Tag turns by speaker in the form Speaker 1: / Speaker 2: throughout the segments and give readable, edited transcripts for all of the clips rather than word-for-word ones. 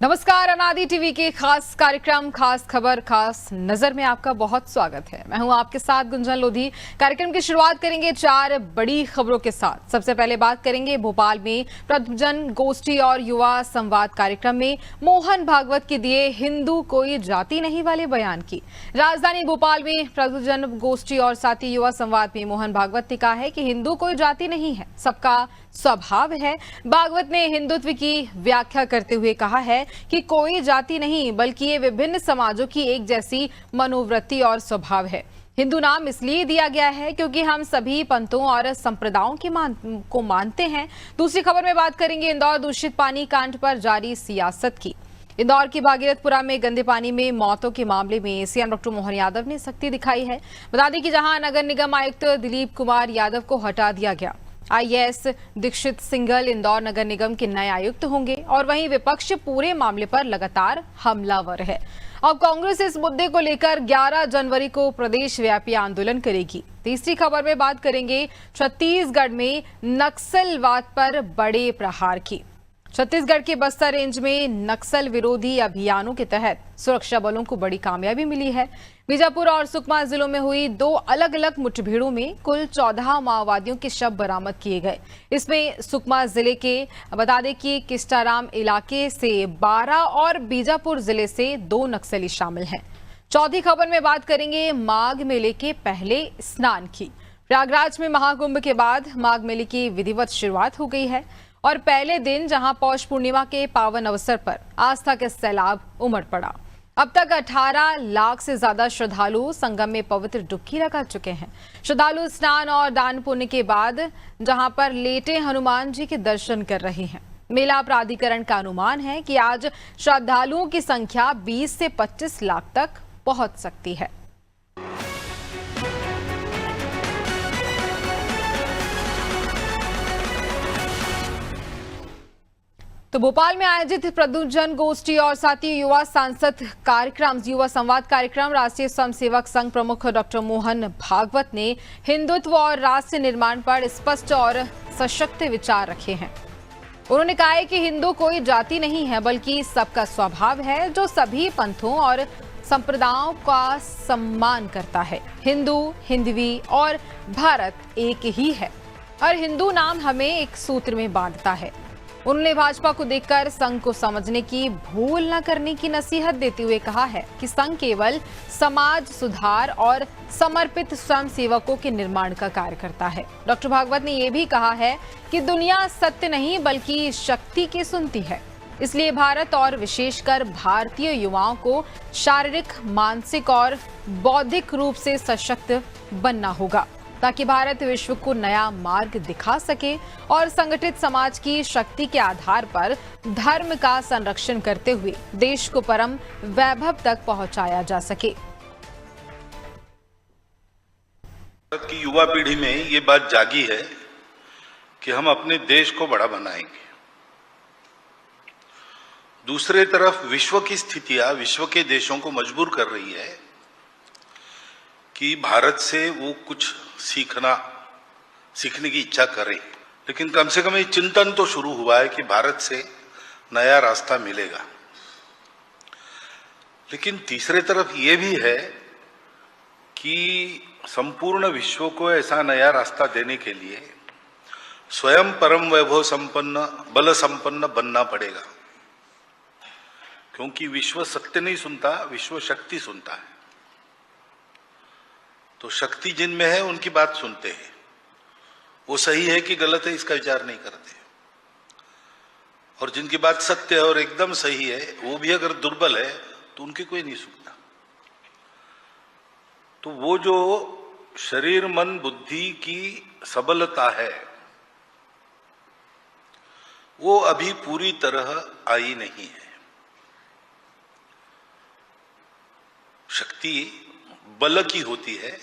Speaker 1: नमस्कार, अनादि टीवी के खास कार्यक्रम खास खबर खास नजर में आपका बहुत स्वागत है। मैं हूं आपके साथ गुंजन लोधी। कार्यक्रम की शुरुआत करेंगे 4 बड़ी खबरों के साथ। सबसे पहले बात करेंगे भोपाल में प्रबुद्धजन गोष्ठी और युवा संवाद कार्यक्रम में मोहन भागवत के दिए हिंदू कोई जाति नहीं वाले बयान की। राजधानी भोपाल में प्रबुद्धजन गोष्ठी और साथ ही युवा संवाद में मोहन भागवत ने कहा है कि हिंदू कोई जाति नहीं है, सबका स्वभाव है। भागवत ने हिंदुत्व की व्याख्या करते हुए कहा है कि कोई जाति नहीं बल्कि ये विभिन्न समाजों की एक जैसी मनोवृत्ति और स्वभाव है। हिंदू नाम इसलिए दिया गया है क्योंकि हम सभी पंथों और संप्रदायों को मानते हैं। दूसरी खबर में बात करेंगे इंदौर दूषित पानी कांड पर जारी सियासत की। इंदौर की भागीरथपुरा में गंदे पानी में मौतों के मामले में सीएम डॉक्टर मोहन यादव ने सख्ती दिखाई है। बता दें कि जहां नगर निगम आयुक्त दिलीप कुमार यादव को हटा दिया गया, आईएएस दीक्षित सिंघल इंदौर नगर निगम के नए आयुक्त होंगे और वहीं विपक्ष पूरे मामले पर लगातार हमलावर है। अब कांग्रेस इस मुद्दे को लेकर 11 जनवरी को प्रदेश व्यापी आंदोलन करेगी। तीसरी खबर में बात करेंगे छत्तीसगढ़ में नक्सलवाद पर बड़े प्रहार की। छत्तीसगढ़ के बस्तर रेंज में नक्सल विरोधी अभियानों के तहत सुरक्षा बलों को बड़ी कामयाबी मिली है। बीजापुर और सुकमा जिलों में हुई 2 अलग अलग मुठभेड़ों में कुल 14 माओवादियों के शव बरामद किए गए। इसमें सुकमा जिले के बता दें कि किस्टाराम इलाके से 12 और बीजापुर जिले से 2 नक्सली शामिल हैं। चौथी खबर में बात करेंगे माघ मेले के पहले स्नान की। प्रयागराज में महाकुंभ के बाद माघ मेले की विधिवत शुरुआत हो गई है और पहले दिन जहां पौष पूर्णिमा के पावन अवसर पर आस्था के सैलाब उमड़ पड़ा। अब तक 18 लाख से ज्यादा श्रद्धालु संगम में पवित्र डुबकी लगा चुके हैं। श्रद्धालु स्नान और दान पुण्य के बाद जहां पर लेटे हनुमान जी के दर्शन कर रहे हैं। मेला प्राधिकरण का अनुमान है कि आज श्रद्धालुओं की संख्या 20 से 25 लाख तक पहुंच सकती है। तो भोपाल में आयोजित प्रबुद्धजन गोष्ठी और साथ ही युवा सांसद कार्यक्रम युवा संवाद कार्यक्रम राष्ट्रीय स्वयंसेवक संघ प्रमुख डॉक्टर मोहन भागवत ने हिंदुत्व और राष्ट्र निर्माण पर स्पष्ट और सशक्त विचार रखे हैं। उन्होंने कहा है कि हिंदू कोई जाति नहीं है बल्कि सबका स्वभाव है जो सभी पंथों और संप्रदायों का सम्मान करता है। हिंदू, हिंदवी और भारत एक ही है और हिंदू नाम हमें एक सूत्र में बांधता है। उन्होंने भाजपा को देखकर संघ को समझने की भूल न करने की नसीहत देते हुए कहा है कि संघ केवल समाज सुधार और समर्पित स्वयंसेवकों के निर्माण का कार्य करता है। डॉक्टर भागवत ने यह भी कहा है कि दुनिया सत्य नहीं बल्कि शक्ति की सुनती है, इसलिए भारत और विशेषकर भारतीय युवाओं को शारीरिक, मानसिक और बौद्धिक रूप से सशक्त बनना होगा ताकि भारत विश्व को नया मार्ग दिखा सके और संगठित समाज की शक्ति के आधार पर धर्म का संरक्षण करते हुए देश को परम वैभव तक पहुंचाया जा सके।
Speaker 2: भारत की युवा पीढ़ी में ये बात जागी है कि हम अपने देश को बड़ा बनाएंगे। दूसरे तरफ विश्व की स्थितियां विश्व के देशों को मजबूर कर रही है कि भारत से वो कुछ सीखने की इच्छा करें, लेकिन कम से कम ये चिंतन तो शुरू हुआ है कि भारत से नया रास्ता मिलेगा। लेकिन तीसरे तरफ ये भी है कि संपूर्ण विश्व को ऐसा नया रास्ता देने के लिए स्वयं परम वैभव संपन्न, बल संपन्न बनना पड़ेगा, क्योंकि विश्व सत्य नहीं सुनता, विश्व शक्ति सुनता है। तो शक्ति जिनमें है उनकी बात सुनते हैं, वो सही है कि गलत है इसका विचार नहीं करते, और जिनकी बात सत्य है और एकदम सही है वो भी अगर दुर्बल है तो उनकी कोई नहीं सुनता। तो वो जो शरीर मन बुद्धि की सबलता है वो अभी पूरी तरह आई नहीं है। शक्ति बल की होती है,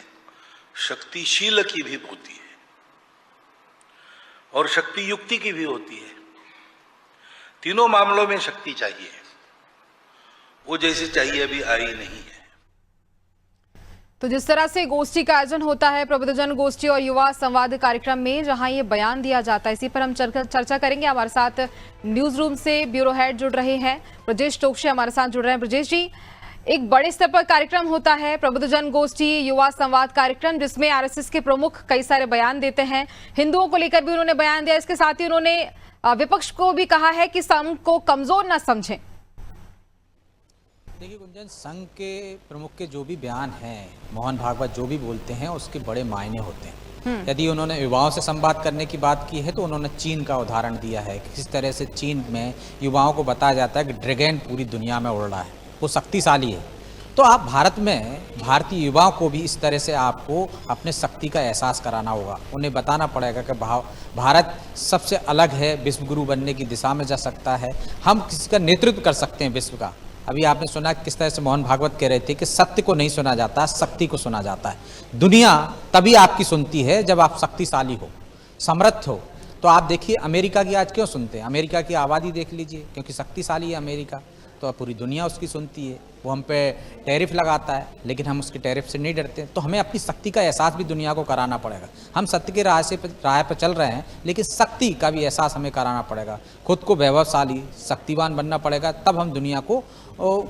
Speaker 2: शक्तिशील की भी होती है और शक्ति युक्ति की भी होती है। तीनों मामलों में शक्ति चाहिए, वो जैसे चाहिए अभी आई नहीं है।
Speaker 1: तो जिस तरह से गोष्ठी का आयोजन होता है, प्रबुद्धजन गोष्ठी और युवा संवाद कार्यक्रम में, जहां ये बयान दिया जाता है, इसी पर हम चर्चा करेंगे। हमारे साथ न्यूज रूम से ब्यूरो हेड जुड़ रहे हैं, ब्रजेश टोकशे हमारे साथ जुड़ रहे हैं। ब्रजेश जी, एक बड़े स्तर पर कार्यक्रम होता है प्रबुद्धजन गोष्ठी युवा संवाद कार्यक्रम, जिसमें आरएसएस के प्रमुख कई सारे बयान देते हैं। हिंदुओं को लेकर भी उन्होंने बयान दिया, इसके साथ ही उन्होंने विपक्ष को भी कहा है कि संघ को कमजोर न समझें।
Speaker 3: देखिए गुंजन, संघ के प्रमुख के जो भी बयान हैं, मोहन भागवत जो भी बोलते हैं, उसके बड़े मायने होते हैं। यदि उन्होंने युवाओं से संवाद करने की बात की है तो उन्होंने चीन का उदाहरण दिया है कि किस तरह से चीन में युवाओं को बताया जाता है कि ड्रैगन पूरी दुनिया में उड़ रहा है, वो शक्तिशाली है। तो आप भारत में भारतीय युवाओं को भी इस तरह से आपको अपने शक्ति का एहसास कराना होगा। उन्हें बताना पड़ेगा कि भारत सबसे अलग है, विश्व गुरु बनने की दिशा में जा सकता है, हम किसी का नेतृत्व कर सकते हैं विश्व का। अभी आपने सुना किस तरह से मोहन भागवत कह रहे थे कि सत्य को नहीं सुना जाता, शक्ति को सुना जाता है। दुनिया तभी आपकी सुनती है जब आप शक्तिशाली हो, समर्थ हो। तो आप देखिए अमेरिका की आज क्यों सुनते हैं, अमेरिका की आबादी देख लीजिए, क्योंकि शक्तिशाली है अमेरिका, तो पूरी दुनिया उसकी सुनती है। वो हम पे टैरिफ लगाता है, लेकिन हम उसके टैरिफ से नहीं डरते। तो हमें अपनी शक्ति का एहसास भी दुनिया को कराना पड़ेगा। हम सत्य के राह पर चल रहे हैं, लेकिन शक्ति का भी एहसास हमें कराना पड़ेगा। खुद को वैभवशाली, शक्तिवान बनना पड़ेगा, तब हम दुनिया को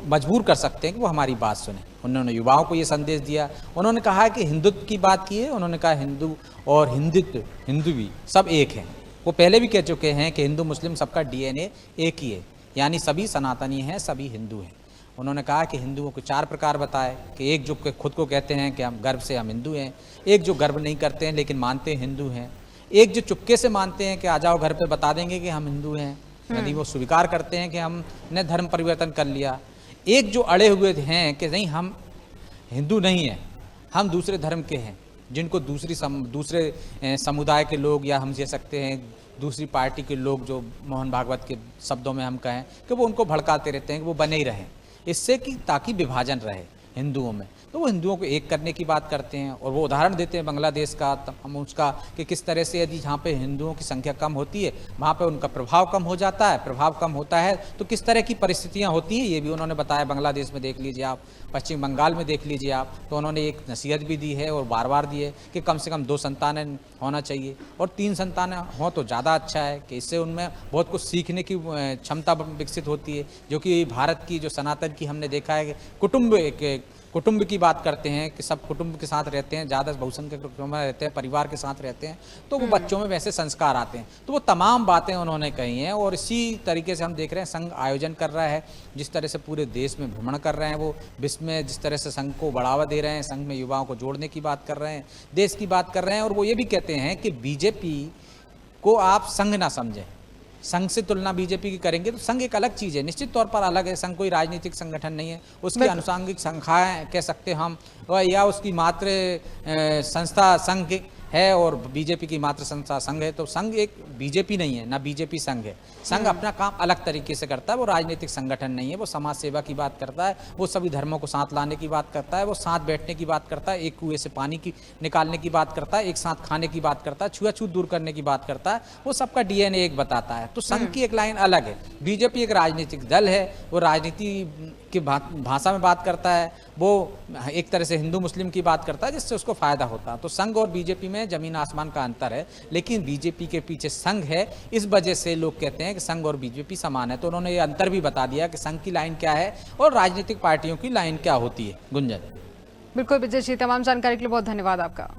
Speaker 3: मजबूर कर सकते हैं कि वो हमारी बात सुने। उन्होंने युवाओं को ये संदेश दिया। उन्होंने कहा कि हिंदुत्व की बात की है, उन्होंने कहा हिंदू और हिंदुत्व, हिंदू भी सब एक हैं। वो पहले भी कह चुके हैं कि हिंदू मुस्लिम सबका डीएनए एक ही है, यानी सभी सनातनी हैं, सभी हिंदू हैं। उन्होंने कहा कि हिंदुओं को 4 प्रकार बताए कि एक जो खुद को कहते हैं कि हम गर्व से हम हिंदू हैं, एक जो गर्व नहीं करते हैं लेकिन मानते हैं हिंदू हैं, एक जो चुपके से मानते हैं कि आ जाओ घर पे बता देंगे कि हम हिंदू हैं, यदि वो स्वीकार करते हैं कि हमने धर्म परिवर्तन कर लिया, एक जो अड़े हुए हैं कि नहीं हम हिंदू नहीं हैं, हम दूसरे धर्म के हैं, जिनको दूसरे समुदाय के लोग, या हम कह सकते हैं दूसरी पार्टी के लोग, जो मोहन भागवत के शब्दों में हम कहें कि वो उनको भड़काते रहते हैं कि वो बने ही रहें, इससे कि ताकि विभाजन रहे हिंदुओं में। तो वो हिंदुओं को एक करने की बात करते हैं, और वो उदाहरण देते हैं बांग्लादेश का, हम उसका कि किस तरह से यदि जहाँ पे हिंदुओं की संख्या कम होती है वहाँ पे उनका प्रभाव कम हो जाता है, प्रभाव कम होता है तो किस तरह की परिस्थितियाँ होती हैं, ये भी उन्होंने बताया। बांग्लादेश में देख लीजिए आप, पश्चिम बंगाल में देख लीजिए आप, तो उन्होंने एक नसीहत भी दी है और बार बार दी है कि कम से कम 2 संतानें होना चाहिए, और 3 संतानें हों तो ज़्यादा अच्छा है, कि इससे उनमें बहुत कुछ सीखने की क्षमता विकसित होती है। जो कि भारत की जो सनातन की हमने देखा है कि कुटुंब की बात करते हैं कि सब कुटुंब के साथ रहते हैं, ज़्यादा बहुसंख्यक कुटुंब में रहते हैं, परिवार के साथ रहते हैं, तो वो बच्चों में वैसे संस्कार आते हैं। तो वो तमाम बातें उन्होंने कही हैं, और इसी तरीके से हम देख रहे हैं संघ आयोजन कर रहा है, जिस तरह से पूरे देश में भ्रमण कर रहे हैं, वो विश्व में जिस तरह से संघ को बढ़ावा दे रहे हैं, संघ में युवाओं को जोड़ने की बात कर रहे हैं, देश की बात कर रहे हैं। और वो ये भी कहते हैं कि बीजेपी को आप संघ ना समझें, संघ से तुलना बीजेपी की करेंगे तो संघ एक अलग चीज़ है, निश्चित तौर पर अलग है। संघ कोई राजनीतिक संगठन नहीं है, उसकी आनुषंगिक संख्याएं कह सकते हैं हम, या उसकी मात्र संस्था संघ है और बीजेपी की मात्र संस्था संघ है। तो संघ एक बीजेपी नहीं है, ना बीजेपी संघ है। संघ अपना काम अलग तरीके से करता है, वो राजनीतिक संगठन नहीं है, वो समाज सेवा की बात करता है, वो सभी धर्मों को साथ लाने की बात करता है, वो साथ बैठने की बात करता है, एक कुएं से पानी की निकालने की बात करता है, एक साथ खाने की बात करता है, छुआछूत दूर करने की बात करता है, वो सबका डीएनए एक बताता है। तो संघ की एक लाइन अलग है, बीजेपी एक राजनीतिक दल है, वो राजनीति की भाषा में बात करता है, वो एक तरह से हिंदू मुस्लिम की बात करता है, जिससे उसको फायदा होता है। तो संघ और बीजेपी में जमीन आसमान का अंतर है, लेकिन बीजेपी के पीछे संघ है, इस वजह से लोग कहते हैं कि संघ और बीजेपी समान है। तो उन्होंने ये अंतर भी बता दिया कि संघ की लाइन क्या है और राजनीतिक पार्टियों की लाइन क्या होती है। गुंजन।
Speaker 1: बिल्कुल ब्रजेश जी, तमाम जानकारी के लिए बहुत धन्यवाद आपका।